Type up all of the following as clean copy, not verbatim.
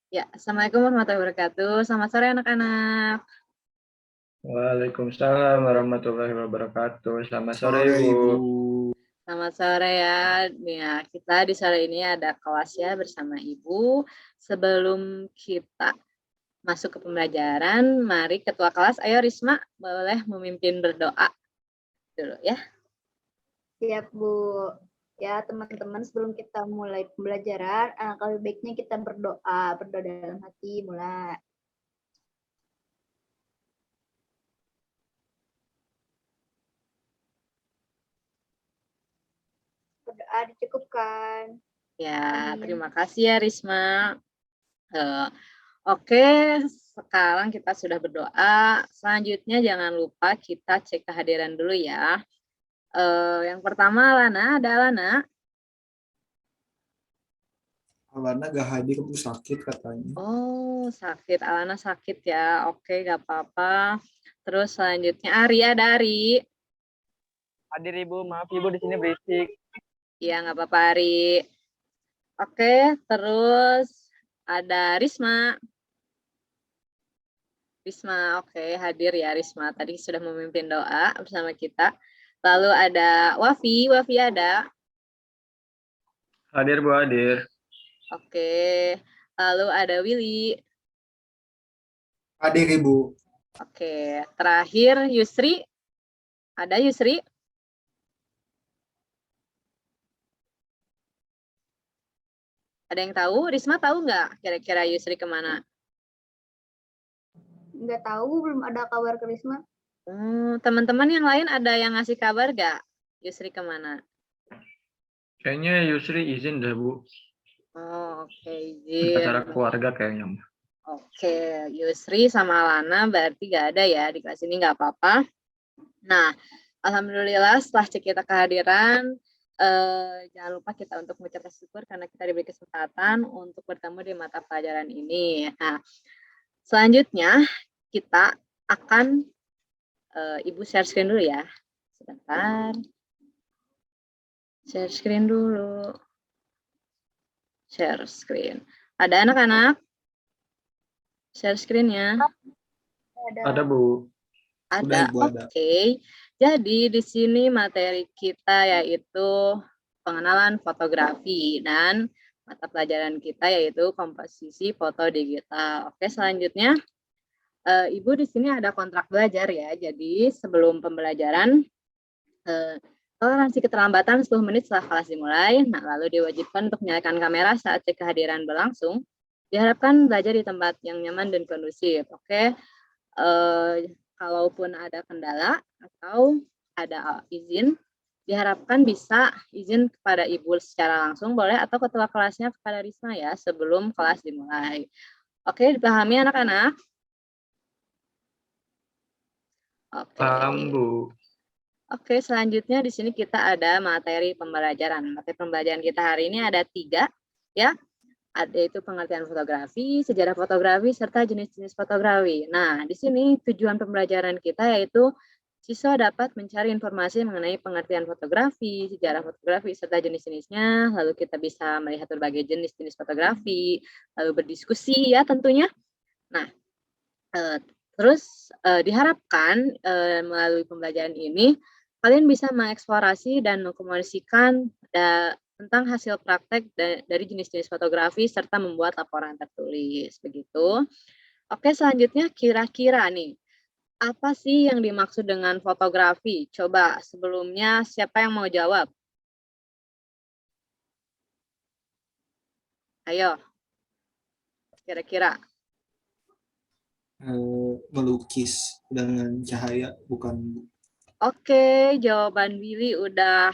Ya, Assalamualaikum warahmatullahi wabarakatuh. Selamat sore anak-anak. Waalaikumsalam warahmatullahi wabarakatuh. Selamat sore, Sore Ibu. Ibu. Selamat sore ya. Ya, kita di sore ini ada kelas ya bersama Ibu. Sebelum kita masuk ke pembelajaran, mari ketua kelas, ayo Risma, boleh memimpin berdoa dulu ya. Siap, Bu. Ya, teman-teman, sebelum kita mulai pembelajaran, lebih baiknya kita berdoa dalam hati, mulai. Berdoa dicukupkan. Ya, Amin. terima kasih ya Risma. Oke, sekarang kita sudah berdoa. Selanjutnya jangan lupa kita cek kehadiran dulu ya. Yang pertama Lana, ada Lana? Alana gak hadir, Bu, sakit katanya. Oh, sakit. Alana sakit ya. Oke, gak apa-apa. Terus selanjutnya Ari, ada Ari. Hadir Ibu, maaf Ibu di sini berisik. Iya, gak apa-apa Ari. Oke, terus ada Risma. Risma, oke, hadir ya Risma. Tadi sudah memimpin doa bersama kita. Lalu ada Wafi, Wafi ada. Hadir Bu, hadir. Oke, lalu ada Willy. Hadir Ibu. Oke, terakhir Yusri. Ada Yusri? Ada yang tahu? Risma tahu nggak kira-kira Yusri kemana? Nggak tahu, belum ada kabar ke Risma. Teman-teman yang lain ada yang ngasih kabar nggak? Yusri kemana? Kayaknya Yusri izin deh, Bu. Oh, oke, Acara izin. keluarga kayaknya. Oke, Yusri sama Lana berarti nggak ada ya di kelas ini, nggak apa-apa. Nah, alhamdulillah setelah cek kita kehadiran, jangan lupa kita untuk mengucapkan syukur karena kita diberi kesempatan untuk bertemu di mata pelajaran ini. Nah, selanjutnya kita akan Ibu share screen dulu ya. Sebentar. Share screen dulu. Share screen. Ada anak-anak? Share screen-nya. Ada, Bu. Ada. Ibu, ada. Oke. Jadi di sini materi kita yaitu pengenalan fotografi dan mata pelajaran kita yaitu komposisi foto digital. Oke, selanjutnya Ibu di sini ada kontrak belajar ya. Jadi sebelum pembelajaran toleransi keterlambatan 10 menit setelah kelas dimulai. Nah, lalu diwajibkan untuk menyalakan kamera saat cek kehadiran berlangsung. Diharapkan belajar di tempat yang nyaman dan kondusif. Oke. Kalaupun ada kendala atau ada izin, diharapkan bisa izin kepada Ibu secara langsung boleh atau ketua kelasnya kepada Risma ya sebelum kelas dimulai. Oke, dipahami anak-anak? Oke. Paham, Bu. Oke, selanjutnya di sini kita ada materi pembelajaran. Materi pembelajaran kita hari ini ada 3, ya. Ada itu pengertian fotografi, sejarah fotografi, serta jenis-jenis fotografi. Nah, di sini tujuan pembelajaran kita yaitu siswa dapat mencari informasi mengenai pengertian fotografi, sejarah fotografi, serta jenis-jenisnya. Lalu kita bisa melihat berbagai jenis-jenis fotografi, lalu berdiskusi ya tentunya. Nah, terus diharapkan melalui pembelajaran ini kalian bisa mengeksplorasi dan mengkomunikasikan tentang hasil praktek dari jenis-jenis fotografi serta membuat laporan tertulis begitu. Oke, selanjutnya kira-kira nih apa sih yang dimaksud dengan fotografi? Coba sebelumnya siapa yang mau jawab? Ayo. Kira-kira. Melukis dengan cahaya, bukan, Bu. Oke, jawaban Willy udah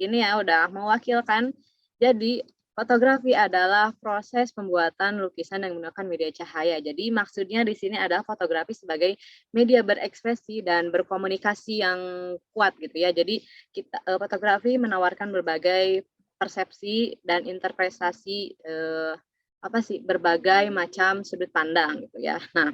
ini ya, udah mewakilkan. Jadi, fotografi adalah proses pembuatan lukisan yang menggunakan media cahaya. Jadi, maksudnya di sini adalah fotografi sebagai media berekspresi dan berkomunikasi yang kuat gitu ya. Jadi, fotografi menawarkan berbagai persepsi dan interpretasi berbagai macam sudut pandang gitu ya. Nah,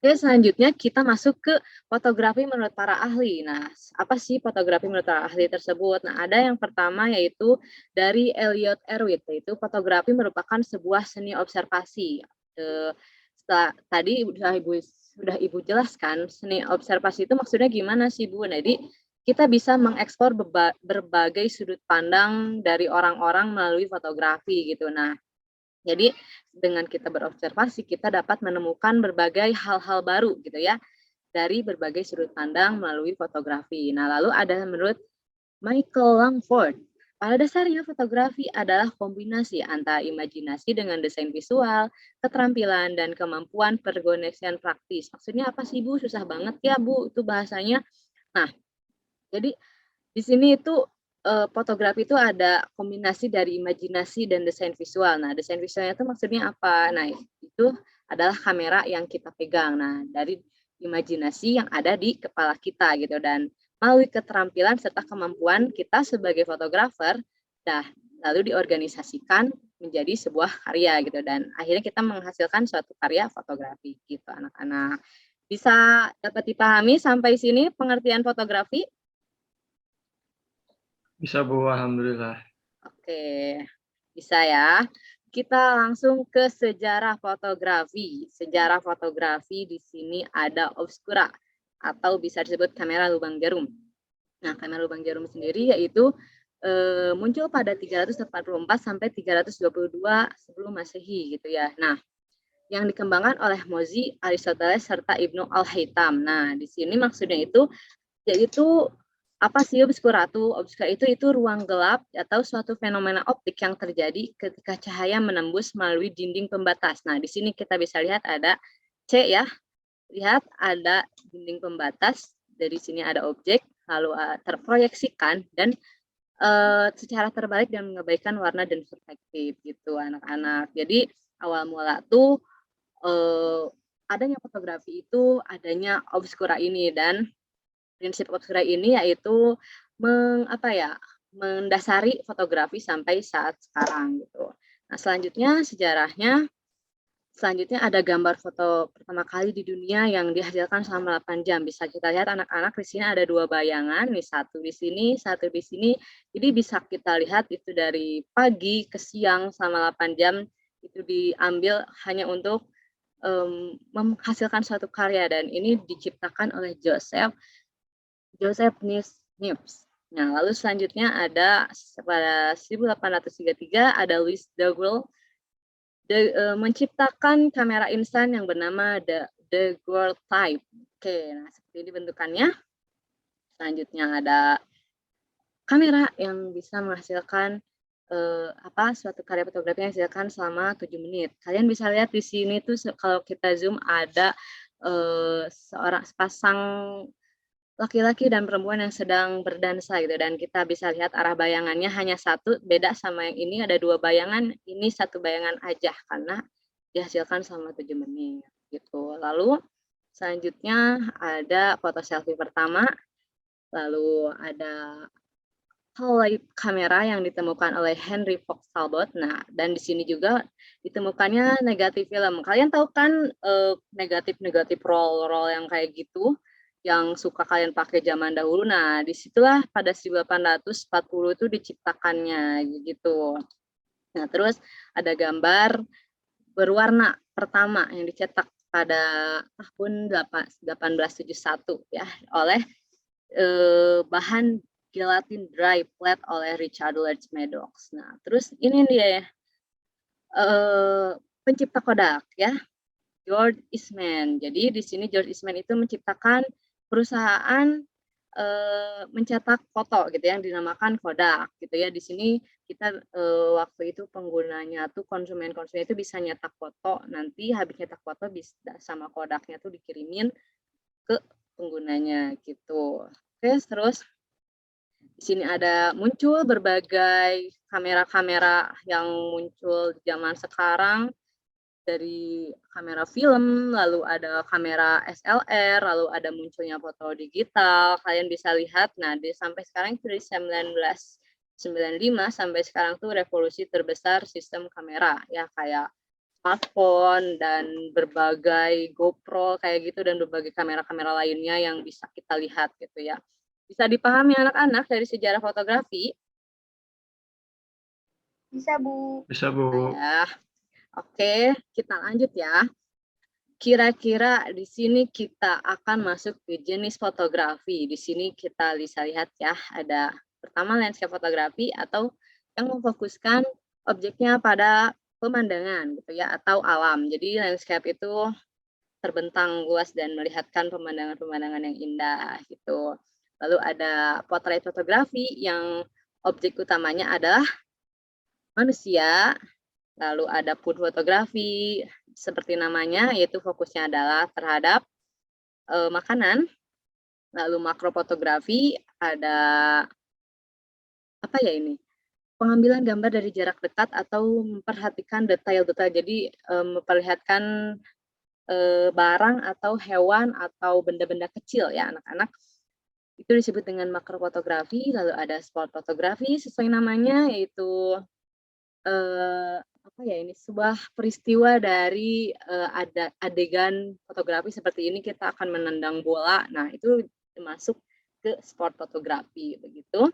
Oke, selanjutnya kita masuk ke fotografi menurut para ahli. Nah, apa sih fotografi menurut para ahli tersebut? Nah, ada yang pertama yaitu dari Elliot Erwitt, yaitu fotografi merupakan sebuah seni observasi. Tadi sudah Ibu jelaskan, seni observasi itu maksudnya gimana sih, Bu? Nah, jadi kita bisa mengeksplor berbagai sudut pandang dari orang-orang melalui fotografi gitu. Nah, jadi dengan kita berobservasi, kita dapat menemukan berbagai hal-hal baru gitu ya, dari berbagai sudut pandang melalui fotografi. Nah, lalu ada menurut Michael Langford, pada dasarnya fotografi adalah kombinasi antara imajinasi dengan desain visual, keterampilan, dan kemampuan pergonesian praktis. Maksudnya apa sih, Bu? Susah banget ya, Bu, itu bahasanya. Nah, jadi di sini itu fotografi itu ada kombinasi dari imajinasi dan desain visual. Nah, desain visualnya itu maksudnya apa? Nah, itu adalah kamera yang kita pegang. Nah, dari imajinasi yang ada di kepala kita gitu, dan melalui keterampilan serta kemampuan kita sebagai fotografer, nah lalu diorganisasikan menjadi sebuah karya gitu, dan akhirnya kita menghasilkan suatu karya fotografi gitu, anak-anak. Bisa dapat dipahami sampai sini pengertian fotografi? Bisa Bu, alhamdulillah. Oke, bisa ya. Kita langsung ke sejarah fotografi. Sejarah fotografi di sini ada obscura atau bisa disebut kamera lubang jarum. Nah, kamera lubang jarum sendiri yaitu muncul pada 384 sampai 322 sebelum Masehi gitu ya. Nah, yang dikembangkan oleh Mozi, Aristoteles serta Ibnu Al-Haytham. Nah, di sini maksudnya itu yaitu apa sih obscura itu ruang gelap atau suatu fenomena optik yang terjadi ketika cahaya menembus melalui dinding pembatas. Nah, di sini kita bisa lihat ada C ya. Lihat ada dinding pembatas, dari sini ada objek, lalu terproyeksikan dan secara terbalik dan mengabaikan warna dan perspektif gitu anak-anak. Jadi awal mula tuh adanya fotografi itu adanya obscura ini, dan prinsip obscura ini yaitu mendasari fotografi sampai saat sekarang gitu. Nah, selanjutnya ada gambar foto pertama kali di dunia yang dihasilkan selama 8 jam. Bisa kita lihat anak-anak di sini ada 2 bayangan, nih satu di sini, satu di sini. Jadi bisa kita lihat itu dari pagi ke siang selama 8 jam itu diambil hanya untuk menghasilkan suatu karya, dan ini diciptakan oleh Joseph Niepce. Nah, lalu selanjutnya ada pada 1833 ada Louis Daguerre menciptakan kamera instan yang bernama Daguerreotype. Oke, nah seperti ini bentukannya. Selanjutnya ada kamera yang bisa menghasilkan suatu karya fotografi yang dihasilkan selama 7 menit. Kalian bisa lihat di sini tuh kalau kita zoom ada sepasang laki-laki dan perempuan yang sedang berdansa gitu, dan kita bisa lihat arah bayangannya hanya satu, beda sama yang ini ada 2 bayangan, ini 1 bayangan aja karena dihasilkan selama 7 menit gitu. Lalu selanjutnya ada foto selfie pertama, lalu ada Holoid kamera yang ditemukan oleh Henry Fox Talbot. Nah, dan di sini juga ditemukannya negatif film. Kalian tahu kan negatif roll yang kayak gitu, yang suka kalian pakai zaman dahulu. Nah, disitulah pada 1840 itu diciptakannya gitu. Nah, terus ada gambar berwarna pertama yang dicetak pada tahun 1871 ya oleh bahan gelatin dry flat oleh Richard Lodge Maddox. Nah, terus ini dia ya, pencipta Kodak ya, George Eastman. Jadi di sini George Eastman itu menciptakan perusahaan mencetak foto gitu yang dinamakan Kodak gitu ya. Di sini kita waktu itu penggunanya tuh konsumen itu bisa nyetak foto, nanti habis nyetak foto bisa sama Kodaknya tuh dikirimin ke penggunanya gitu. Oke, terus di sini ada muncul berbagai kamera-kamera yang muncul di zaman sekarang, dari kamera film, lalu ada kamera SLR, lalu ada munculnya foto digital. Kalian bisa lihat, nah sampai sekarang itu dari 1995 sampai sekarang tuh revolusi terbesar sistem kamera ya, kayak smartphone dan berbagai GoPro kayak gitu dan berbagai kamera-kamera lainnya yang bisa kita lihat gitu ya. Bisa dipahami anak-anak dari sejarah fotografi? Bisa, Bu. Bisa, Bu. Ya. Oke, kita lanjut ya. Kira-kira di sini kita akan masuk ke jenis fotografi. Di sini kita bisa lihat ya, ada pertama landscape fotografi atau yang memfokuskan objeknya pada pemandangan gitu ya atau alam. Jadi landscape itu terbentang luas dan melihatkan pemandangan-pemandangan yang indah gitu. Lalu ada potret fotografi yang objek utamanya adalah manusia. Lalu ada food fotografi, seperti namanya, yaitu fokusnya adalah terhadap makanan. Lalu makro fotografi ada apa ya ini? Pengambilan gambar dari jarak dekat atau memperhatikan detail-detail. Jadi memperlihatkan barang atau hewan atau benda-benda kecil ya anak-anak. Itu disebut dengan makro fotografi. Lalu ada spot fotografi sesuai namanya, yaitu apa ya ini, sebuah peristiwa dari, ada adegan fotografi seperti ini, kita akan menendang bola. Nah, itu masuk ke sport fotografi, begitu.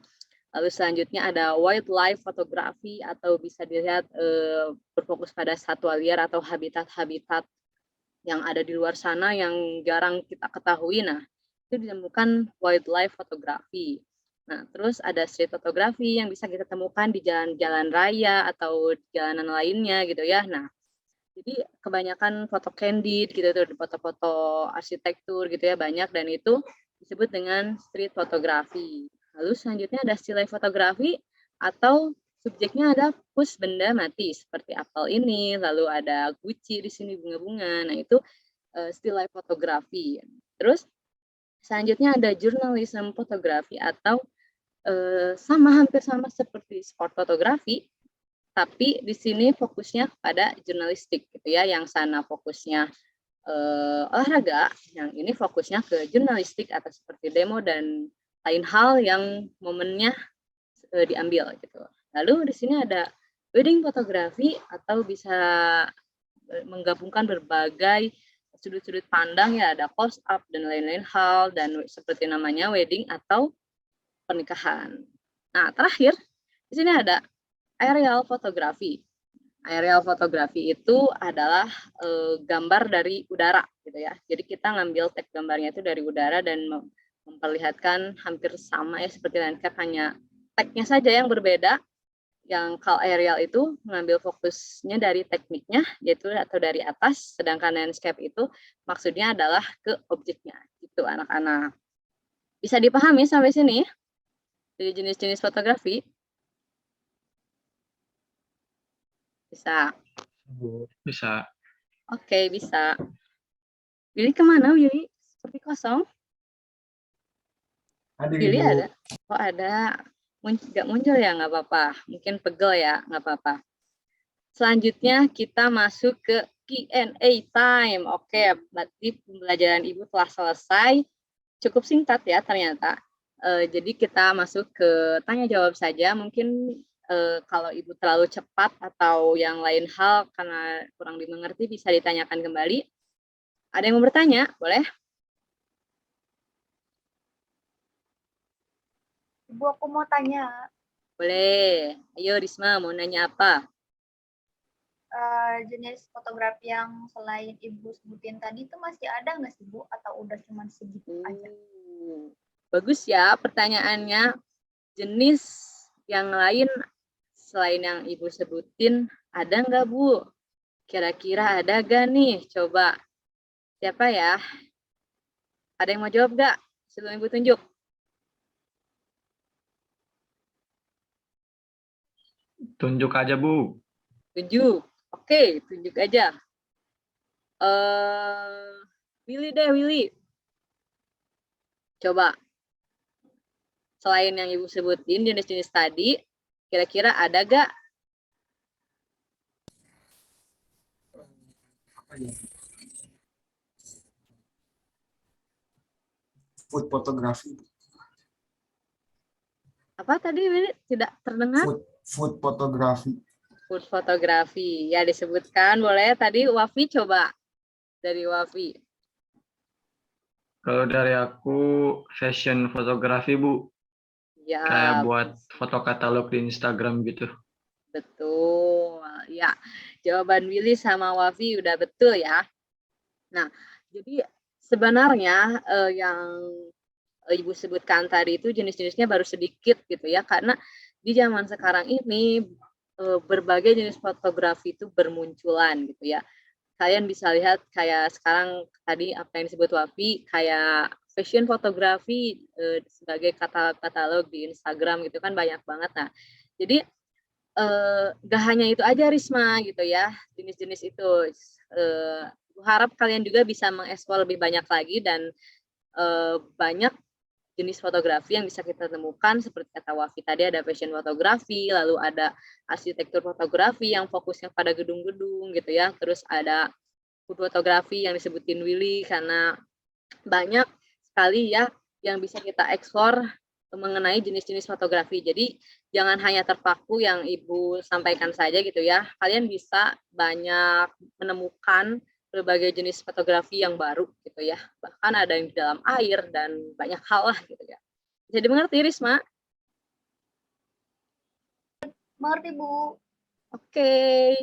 Lalu selanjutnya ada wildlife fotografi atau bisa dilihat, berfokus pada satwa liar atau habitat-habitat yang ada di luar sana yang jarang kita ketahui. Nah, itu ditemukan wildlife fotografi. Nah, terus ada street fotografi yang bisa kita temukan di jalan-jalan raya atau jalanan lainnya gitu ya. Nah, jadi kebanyakan foto candid gitu tuh, foto-foto arsitektur gitu ya banyak dan itu disebut dengan street fotografi. Lalu selanjutnya ada still life fotografi atau subjeknya ada push benda mati seperti apel ini, lalu ada Gucci di sini bunga-bunga. Nah, itu still life fotografi. Terus selanjutnya ada journalism fotografi atau hampir sama seperti sport fotografi, tapi di sini fokusnya pada jurnalistik gitu ya, yang sana fokusnya olahraga, yang ini fokusnya ke jurnalistik atau seperti demo dan lain hal yang momennya diambil gitu. Lalu di sini ada wedding fotografi atau bisa menggabungkan berbagai sudut-sudut pandang ya, ada close up dan lain-lain hal dan seperti namanya wedding atau pernikahan. Nah, terakhir di sini ada aerial fotografi. Aerial fotografi itu adalah gambar dari udara gitu ya. Jadi kita ngambil tag gambarnya itu dari udara dan memperlihatkan hampir sama ya seperti landscape, hanya tagnya saja yang berbeda. Yang kalau aerial itu mengambil fokusnya dari tekniknya yaitu atau dari atas, sedangkan landscape itu maksudnya adalah ke objeknya gitu anak-anak. Bisa dipahami sampai sini? Dari jenis-jenis fotografi? Bisa. Bisa. Oke, bisa. Willy kemana, Willy? Seperti kosong. Willy ada? Oh, ada. Nggak muncul ya, nggak apa-apa. Mungkin pegel ya, nggak apa-apa. Selanjutnya kita masuk ke Q&A time. Oke, berarti pembelajaran Ibu telah selesai. Cukup singkat ya ternyata. Jadi kita masuk ke tanya jawab saja. Mungkin kalau Ibu terlalu cepat atau yang lain hal karena kurang dimengerti bisa ditanyakan kembali. Ada yang mau bertanya? Boleh? Ibu, aku mau tanya. Boleh. Ayo Risma, mau nanya apa? Jenis fotografi yang selain Ibu sebutin tadi itu masih ada nggak sih, Bu? Atau udah cuma segitu aja? Bagus ya pertanyaannya. Jenis yang lain selain yang Ibu sebutin, ada nggak, Bu? Kira-kira ada nggak nih? Coba. Siapa ya? Ada yang mau jawab nggak? Sebelum Ibu tunjuk. Tunjuk aja, Bu. Tunjuk. Oke, tunjuk aja. Willy deh, Willy. Coba. Selain yang Ibu sebutin jenis-jenis tadi, kira-kira ada nggak? Food fotografi. Apa tadi, Willy? Tidak terdengar? Food fotografi. Food fotografi. Ya disebutkan, boleh tadi Wafi coba. Dari Wafi. Kalau dari aku fashion fotografi Bu, kayak Ya, buat foto katalog di Instagram gitu. betul. Ya, jawaban Willy sama Wafi udah betul ya. Nah, jadi sebenarnya yang Ibu sebutkan tadi itu jenis-jenisnya baru sedikit gitu ya, karena di zaman sekarang ini berbagai jenis fotografi itu bermunculan gitu ya. Kalian bisa lihat kayak sekarang tadi apa yang disebut Wafi, kayak fashion fotografi sebagai katalog-katalog di Instagram gitu kan banyak banget. Nah, jadi gak hanya itu aja Risma gitu ya, jenis-jenis itu. Harap kalian juga bisa mengeksplor lebih banyak lagi dan banyak jenis fotografi yang bisa kita temukan seperti kata Wafi tadi ada fashion fotografi, lalu ada arsitektur fotografi yang fokusnya pada gedung-gedung gitu ya, terus ada food fotografi yang disebutin Willy karena banyak sekali ya yang bisa kita eksplor mengenai jenis-jenis fotografi. Jadi jangan hanya terpaku yang Ibu sampaikan saja gitu ya. Kalian bisa banyak menemukan berbagai jenis fotografi yang baru gitu ya. Bahkan ada yang di dalam air dan banyak hal lah gitu ya. Bisa dimengerti Risma? Mengerti, Bu. Oke.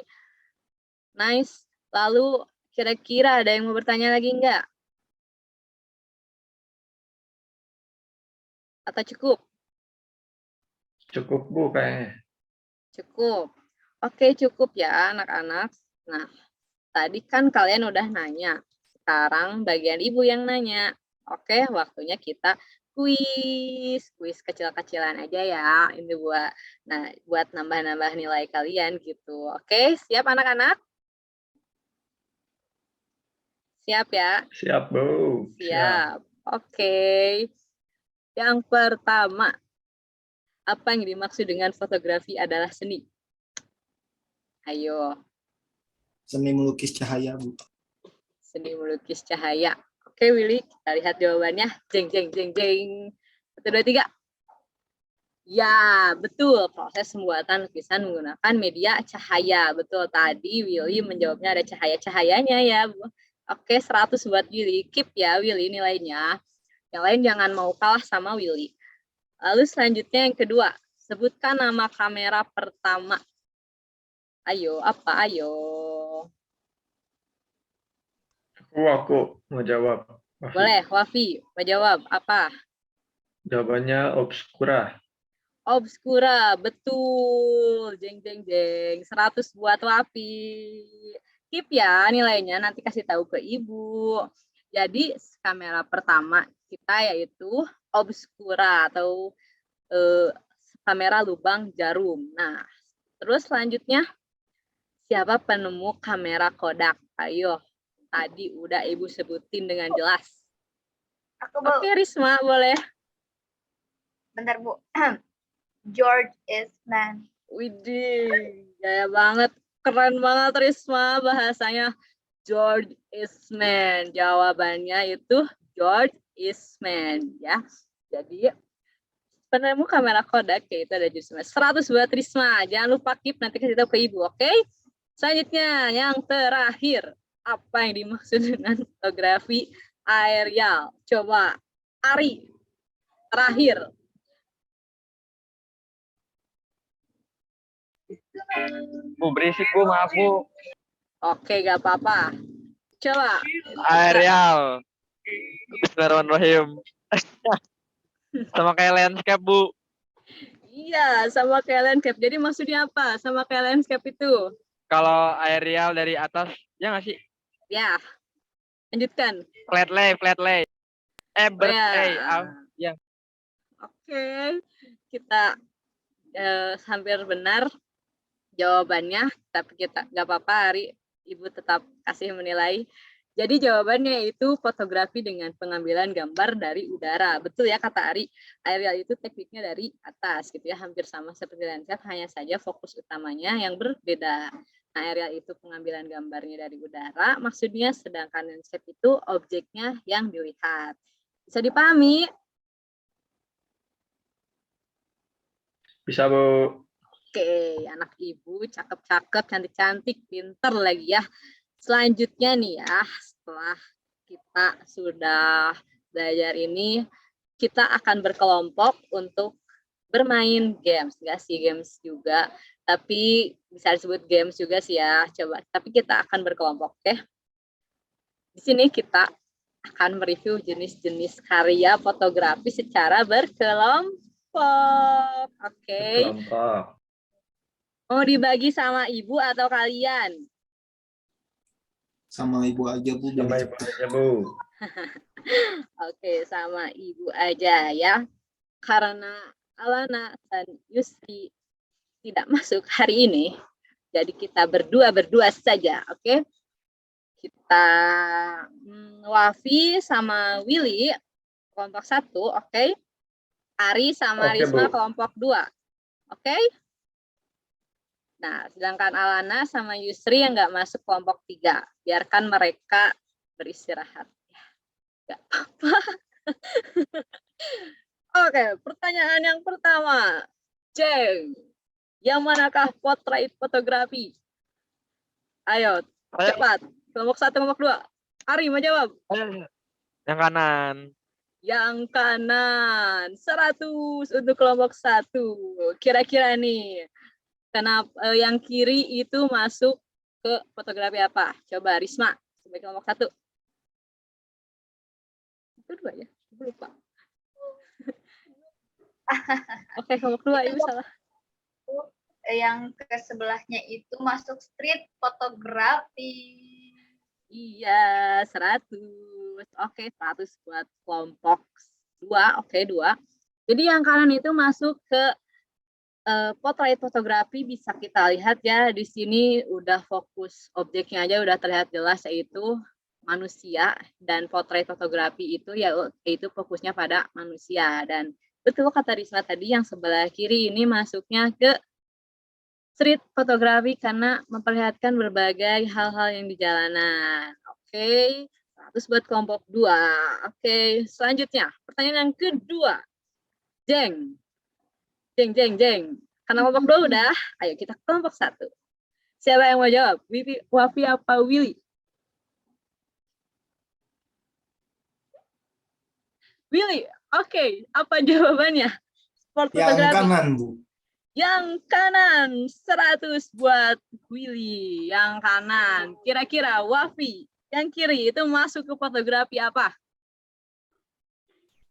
Nice. Lalu kira-kira ada yang mau bertanya lagi enggak? Atau cukup? Cukup Bu kayaknya. Cukup. Oke, cukup ya anak-anak. Nah, tadi kan kalian udah nanya. Sekarang bagian Ibu yang nanya. Oke, waktunya kita kuis. Kuis kecil-kecilan aja ya. Ini buat nambah-nambah nilai kalian gitu. Oke, siap anak-anak? Siap ya? Siap Bu. Siap. Oke. Yang pertama, apa yang dimaksud dengan fotografi adalah seni? Ayo. Seni melukis cahaya, Bu. Seni melukis cahaya. Oke, Willy, kita lihat jawabannya. Jeng, jeng, jeng, jeng. 1, 2, 3. Ya, betul. Proses pembuatan lukisan menggunakan media cahaya. Betul, tadi Willy menjawabnya ada cahaya-cahayanya ya. Oke, 100 buat Willy. Keep ya, Willy, nilainya. Yang lain jangan mau kalah sama Willy. Lalu selanjutnya yang kedua. Sebutkan nama kamera pertama. Ayo, apa? Ayo. Aku mau jawab. Wafi. Boleh, Wafi, mau jawab. Apa? Jawabannya obscura. Obscura, betul. Jeng, jeng, jeng. 100 buat Wafi. Keep ya nilainya, nanti kasih tahu ke Ibu. Jadi kamera pertama kita yaitu obscura atau kamera lubang jarum. Nah, terus selanjutnya siapa penemu kamera Kodak? Ayo, tadi udah Ibu sebutin dengan jelas. Aku, Bu. Oke, Risma, boleh. Bentar, Bu. George Eastman. Widih, gaya banget. Keren banget Risma bahasanya. George Eastman. Jawabannya itu George Eastman ya. Jadi penemu kamera Kodak yaitu ada George Eastman. 100 buat Risma. Jangan lupa keep nanti kasih tahu ke Ibu, oke? Selanjutnya yang terakhir. Apa yang dimaksud dengan fotografi aerial? Coba Ari. Terakhir. Bu berisik Bu, maaf Bu. Oke, gak apa-apa. Coba. Aerial. Bismillahirrahmanirrahim. Sama kayak landscape Bu. Iya, sama kayak landscape. Jadi maksudnya apa? Sama kayak landscape itu? Kalau aerial dari atas, ya nggak sih? Ya, lanjutkan. Flat lay, flat lay. Bird Ya. lay. Ya. Oke, kita hampir benar jawabannya, tapi kita nggak apa-apa, Ari. Ibu tetap kasih menilai. Jadi jawabannya itu fotografi dengan pengambilan gambar dari udara. Betul ya kata Ari, aerial itu tekniknya dari atas gitu ya, hampir sama seperti landscape, hanya saja fokus utamanya yang berbeda. Nah, aerial itu pengambilan gambarnya dari udara, maksudnya, sedangkan landscape itu objeknya yang dilihat. Bisa dipahami? Bisa Bu. Oke, anak Ibu cakep-cakep, cantik-cantik, pinter lagi ya. Selanjutnya nih ya, setelah kita sudah belajar ini, kita akan berkelompok untuk bermain games. Enggak sih games juga, tapi bisa disebut games juga sih ya. Coba, tapi kita akan berkelompok, oke? Di sini kita akan mereview jenis-jenis karya fotografi secara berkelompok. Oke. Kelompok. Mau dibagi sama ibu atau kalian? Sama ibu aja Bu. biar Sama ibu cepat. aja, Bu. Oke, sama ibu aja ya. Karena Alana dan Yusri tidak masuk hari ini, jadi kita berdua saja, oke? Kita Wafi sama Willy kelompok 1, oke? Ari sama Oke, Risma Bu. kelompok 2, oke? Nah, sedangkan Alana sama Yusri yang nggak masuk kelompok 3. Biarkan mereka beristirahat. Nggak apa-apa. Oke, pertanyaan yang pertama. Jeng, yang manakah potrait fotografi? Ayo, cepat. Kelompok 1, kelompok 2. Ari mau jawab. Yang kanan. Yang kanan, 100 untuk kelompok 1. Kira-kira nih, kenapa yang kiri itu masuk ke fotografi apa? Coba Risma, sebagai kelompok 1. Itu 2 ya? Aku lupa. Oke, kelompok 2 ibu salah. Yang ke sebelahnya itu masuk street fotografi. Iya, 100. Oke, 100 buat kelompok 2. Oke, 2. Jadi yang kanan itu masuk ke potrait fotografi. Bisa kita lihat ya, di sini udah fokus objeknya aja udah terlihat jelas, yaitu manusia. Dan potrait fotografi itu yaitu fokusnya pada manusia. Dan betul kata Risma tadi, yang sebelah kiri ini masuknya ke street fotografi karena memperlihatkan berbagai hal-hal yang di jalanan. Oke, 100 buat kelompok 2. Oke, selanjutnya pertanyaan yang kedua. Jeng. Karena kelompok 2 udah, ayo kita ke kelompok 1. Siapa yang mau jawab? Wafi apa Willy? Willy, oke. Apa jawabannya? Sport Yang fotografi. kanan Bu. Yang kanan, 100 buat Willy. Yang kanan. Kira-kira Wafi, yang kiri itu masuk ke fotografi apa?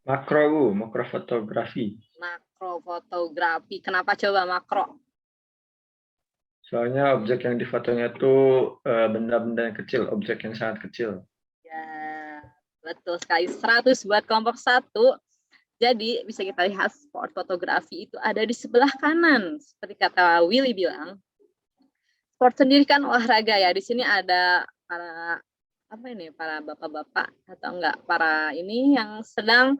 Makro, Bu. Makro fotografi. Makro fotografi. Kenapa coba makro? Soalnya objek yang difotonya itu benda-benda yang kecil, objek yang sangat kecil. Ya, betul sekali. 100 buat kelompok 1. Jadi bisa kita lihat sport fotografi itu ada di sebelah kanan. Seperti kata Willy bilang, sport sendiri kan olahraga ya. Di sini ada para bapak-bapak atau enggak, para ini yang sedang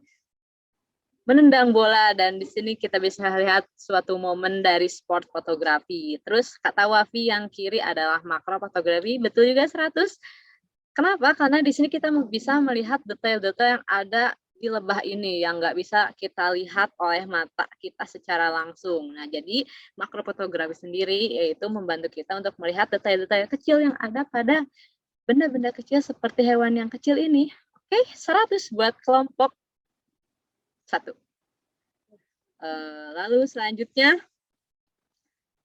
menendang bola, dan di sini kita bisa lihat suatu momen dari sport fotografi. Terus kata Wafi yang kiri adalah makro fotografi, betul juga 100. Kenapa? Karena di sini kita bisa melihat detail-detail yang ada di lebah ini yang nggak bisa kita lihat oleh mata kita secara langsung. Nah, jadi makro fotografi sendiri yaitu membantu kita untuk melihat detail-detail kecil yang ada pada benda-benda kecil seperti hewan yang kecil ini. Oke, 100 buat kelompok 1. Lalu selanjutnya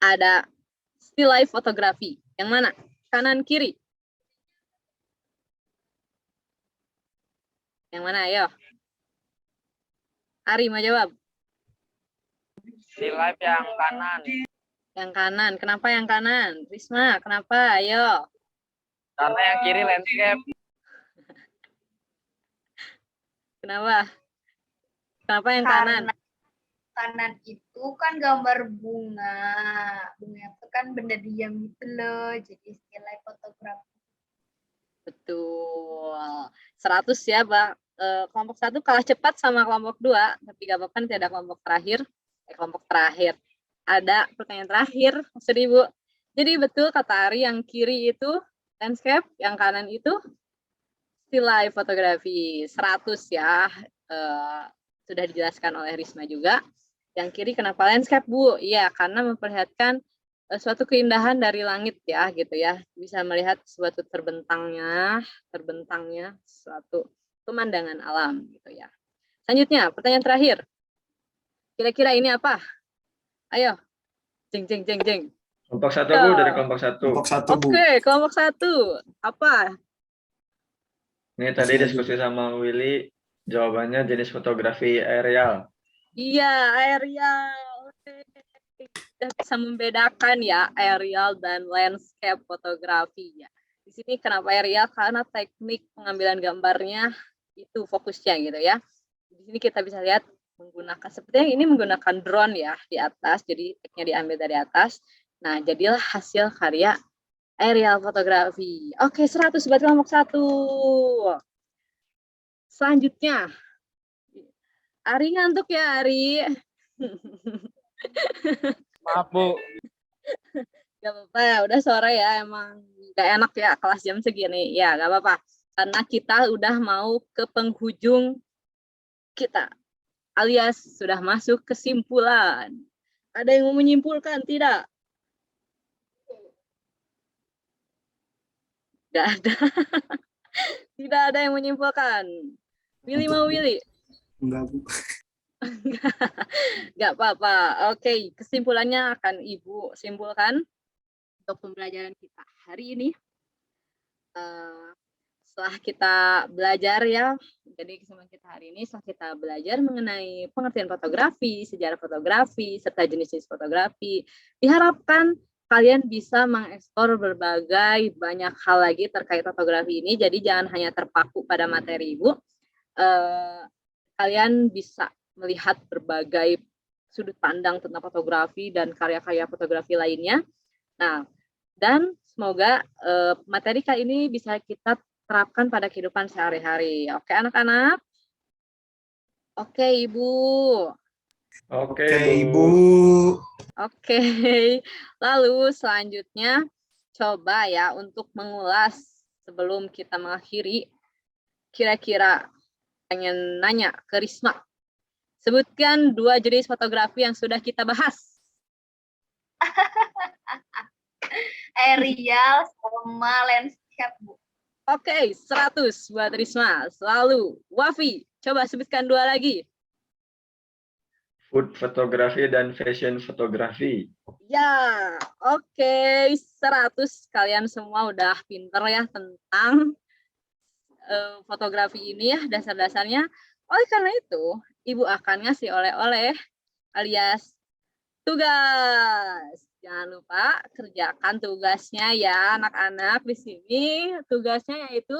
ada still life fotografi. Yang mana? Kanan kiri? Yang mana? Ayo. Ari mau jawab. Di live yang kanan. Yang kanan. Kenapa yang kanan? Risma, kenapa? Ayo. Karena yang kiri landscape. Kenapa? Kenapa yang kanan? Kanan itu kan gambar bunga. Bunga itu kan benda diam gitu loh. Jadi istilah fotografi. Betul. 100 ya, Mbak. Kelompok 1 kalah cepat sama kelompok 2, tapi gak apa-apa, nanti ada kelompok terakhir. Kelompok terakhir. Ada pertanyaan terakhir, maksud Ibu. Jadi betul kata Ari, yang kiri itu landscape, yang kanan itu still life fotografi. 100 ya. Sudah dijelaskan oleh Risma juga. Yang kiri kenapa landscape, Bu? Iya, karena memperlihatkan suatu keindahan dari langit ya gitu ya. Bisa melihat suatu terbentangnya suatu pemandangan alam gitu ya. Selanjutnya, pertanyaan terakhir. Kira-kira ini apa? Ayo. Jeng jeng jeng jeng. Kelompok 1 Bu, dari kelompok 1. Kelompok 1, Bu. Oke, kelompok 1. Apa? Ini tadi diskusi sama Willy, jawabannya jenis fotografi aerial. Iya, aerial. Oke. Udah bisa membedakan ya aerial dan landscape fotografi ya. Di sini kenapa aerial? Karena teknik pengambilan gambarnya itu fokusnya gitu ya. Di sini kita bisa lihat menggunakan sepertinya ini menggunakan drone ya di atas, jadi tekniknya diambil dari atas. Nah, jadilah hasil karya aerial fotografi. Oke, 100 buat kelompok 1. Selanjutnya, Ari ngantuk ya, Ari? Maaf Bu. Gak apa-apa ya, udah sore ya, emang gak enak ya kelas jam segini. Ya, gak apa-apa. Karena kita udah mau ke penghujung kita, alias sudah masuk kesimpulan. Ada yang mau menyimpulkan? Tidak? Gak ada. Tidak ada yang menyimpulkan. Willy mau Willy? Enggak, Bu. Gak apa-apa. Oke, kesimpulannya akan Ibu simpulkan untuk pembelajaran kita hari ini. Setelah kita belajar ya, jadi kesimpulan kita hari ini setelah kita belajar mengenai pengertian fotografi, sejarah fotografi, serta jenis-jenis fotografi, diharapkan kalian bisa mengeksplor berbagai banyak hal lagi terkait fotografi ini. Jadi jangan hanya terpaku pada materi Ibu. Kalian bisa melihat berbagai sudut pandang tentang fotografi dan karya-karya fotografi lainnya. Nah, dan semoga materi kali ini bisa kita terapkan pada kehidupan sehari-hari. Oke, anak-anak? Oke, Ibu. Oke, Ibu. Oke. Lalu selanjutnya coba ya untuk mengulas sebelum kita mengakhiri. Kira-kira pengen nanya ke Risma. Sebutkan 2 jenis fotografi yang sudah kita bahas. Aerial sama landscape, Bu. Oke, 100 buat Risma. Lalu, Wafi, coba sebutkan 2 lagi. Food fotografi dan fashion fotografi. Ya, oke, 100. Kalian semua udah pinter ya tentang fotografi ini ya, dasar-dasarnya. Oleh karena itu, Ibu akan ngasih oleh-oleh alias tugas. Jangan lupa kerjakan tugasnya ya anak-anak. Di sini tugasnya yaitu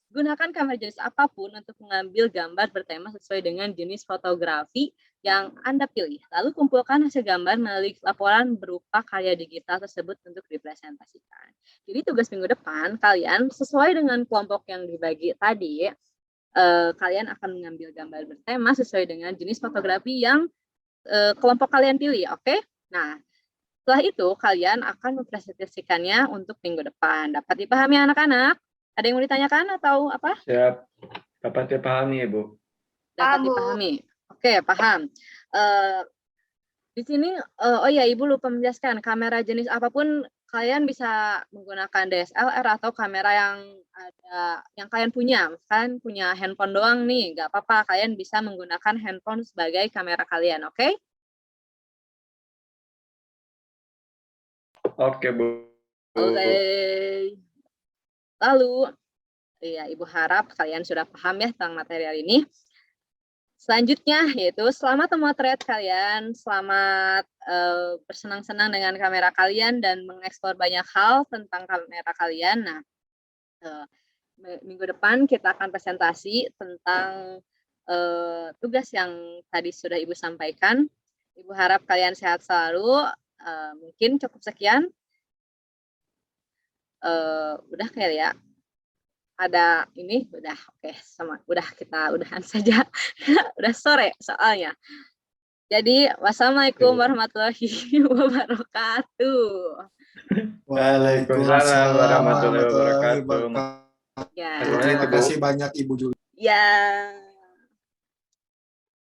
gunakan kamera jenis apapun untuk mengambil gambar bertema sesuai dengan jenis fotografi yang Anda pilih. Lalu kumpulkan hasil gambar melalui laporan berupa karya digital tersebut untuk dipresentasikan. Jadi tugas minggu depan kalian sesuai dengan kelompok yang dibagi tadi, kalian akan mengambil gambar bertema sesuai dengan jenis fotografi yang kelompok kalian pilih, oke? Nah, setelah itu kalian akan mempresentasikannya untuk minggu depan. Dapat dipahami anak-anak? Ada yang mau ditanyakan atau apa? Siap. Dapat dipahami, Ibu. Dapat dipahami. Oke, paham. Di sini, oh ya, Ibu lupa menjelaskan, kamera jenis apapun kalian bisa menggunakan DSLR atau kamera yang ada yang kalian punya. Misalkan punya handphone doang nih, nggak apa-apa, kalian bisa menggunakan handphone sebagai kamera kalian, oke? Oke, Bu. Oke. Lalu, ya Ibu harap kalian sudah paham ya tentang materi hari ini. Selanjutnya yaitu selamat memotret kalian, selamat bersenang-senang dengan kamera kalian dan mengeksplor banyak hal tentang kamera kalian. Nah, minggu depan kita akan presentasi tentang tugas yang tadi sudah Ibu sampaikan. Ibu harap kalian sehat selalu. Mungkin cukup sekian. Udah kayak ya. Ada ini udah oke, sama udah kita udahan saja. Udah sore soalnya. Jadi wassalamualaikum warahmatullahi wabarakatuh. Waalaikumsalam warahmatullahi wabarakatuh. wabarakatuh. Ya. Terima kasih banyak Ibu Juli. Ya.